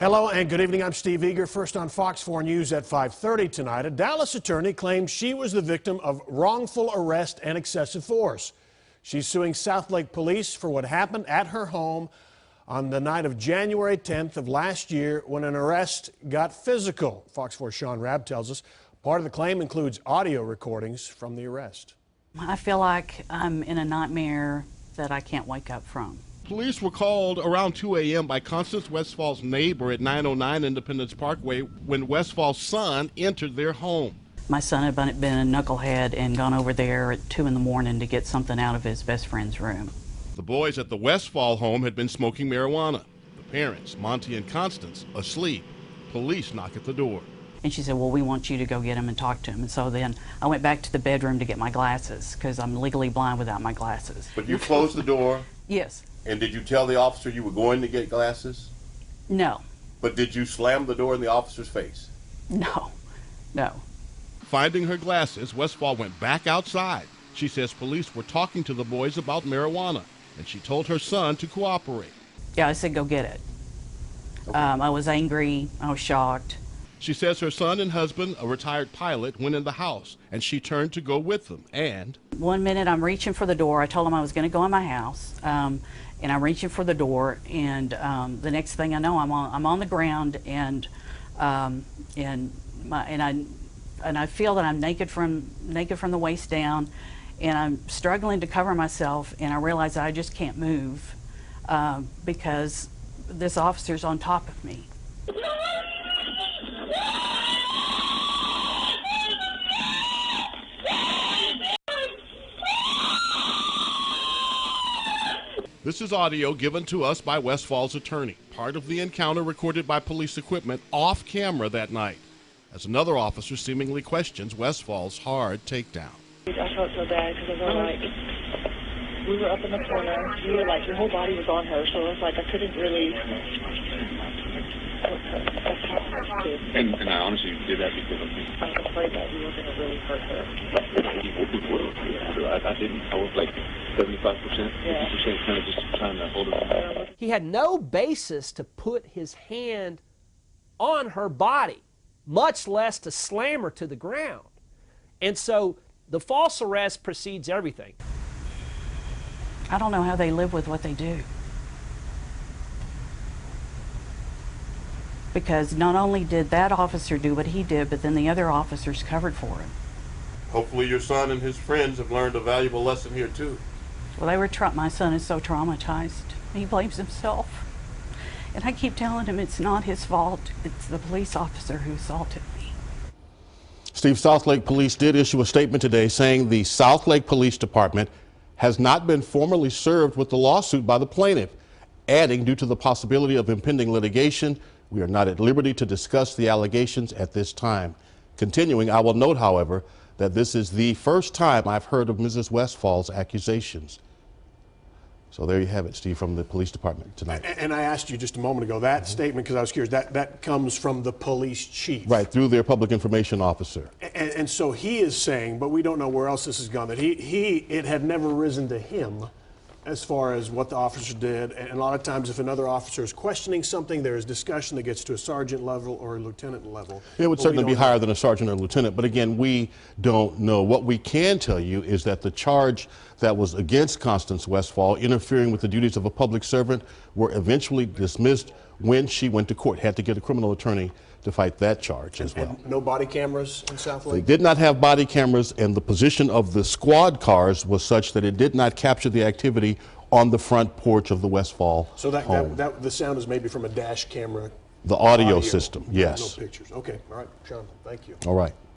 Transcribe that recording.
Hello and good evening. I'm Steve Eager. First on Fox 4 News at 5:30 tonight. A Dallas attorney claims she was the victim of wrongful arrest and excessive force. She's suing Southlake Police for what happened at her home on the night of January 10th of last year when an arrest got physical. Fox 4's Sean Rabb tells us part of the claim includes audio recordings from the arrest. I feel like I'm in a nightmare that I can't wake up from. Police were called around 2 a.m. by Constance Westfall's neighbor at 909 Independence Parkway when Westfall's son entered their home. My son had been a knucklehead and gone over there at 2 in the morning to get something out of his best friend's room. The boys at the Westfall home had been smoking marijuana. The parents, Monty and Constance, asleep. Police knock at the door. And she said, well, we want you to go get him and talk to him. And so then I went back to the bedroom to get my glasses because I'm legally blind without my glasses. But you closed the door? Yes. And did you tell the officer you were going to get glasses? No. But did you slam the door in the officer's face? No. No. Finding her glasses, Westfall went back outside. She says police were talking to the boys about marijuana, and she told her son to cooperate. Yeah, I said, go get it. Okay. I was angry. I was shocked. She says her son and husband, a retired pilot, went in the house, and she turned to go with them. And 1 minute I'm reaching for the door. I told him I was going to go in my house, and I'm reaching for the door. And the next thing I know, I'm on the ground, and I feel that I'm naked from the waist down, and I'm struggling to cover myself. And I realize that I just can't move because this officer's on top of me. this is audio given to us by Westfall's attorney, part of the encounter recorded by police equipment off camera that night, as another officer seemingly questions Westfall's hard takedown. I felt so bad because I felt like we were up in the corner. You were like, your whole body was on her, so it was like I couldn't really. And I honestly did that because of me. I was afraid that we were going to really hurt her. I didn't. I was like 75%, 50% kind of just trying to hold her. He had no basis to put his hand on her body, much less to slam her to the ground. And so the false arrest precedes everything. I don't know how they live with what they do. Because not only did that officer do what he did, but then the other officers covered for him. Hopefully your son and his friends have learned a valuable lesson here too. Well, my son is so traumatized. He blames himself. And I keep telling him it's not his fault. It's the police officer who assaulted me. Steve, Southlake Police did issue a statement today saying the Southlake Police Department has not been formally served with the lawsuit by the plaintiff, adding, due to the possibility of impending litigation, we are not at liberty to discuss the allegations at this time. Continuing, I will note, however, that this is the first time I've heard of Mrs. Westfall's accusations. So there you have it, Steve, from the police department tonight. And I asked you just a moment ago, that statement, because I was curious, that comes from the police chief. Right, through their public information officer. And so he is saying, but we don't know where else this has gone, that it had never risen to him as far as what the officer did. And a lot of times if another officer is questioning something, there is discussion that gets to a sergeant level or a lieutenant level. It would certainly be higher than a sergeant or lieutenant, but again, we don't know. What we can tell you is that the charge that was against Constance Westfall, interfering with the duties of a public servant, were eventually dismissed when she went to court. Had to get a criminal attorney to fight that charge as well. And no body cameras in Southlake? They did not have body cameras, and the position of the squad cars was such that it did not capture the activity on the front porch of the Westfall home. So the sound is maybe from a dash camera? The audio system, yes. No pictures. Okay, all right, Sean, thank you. All right.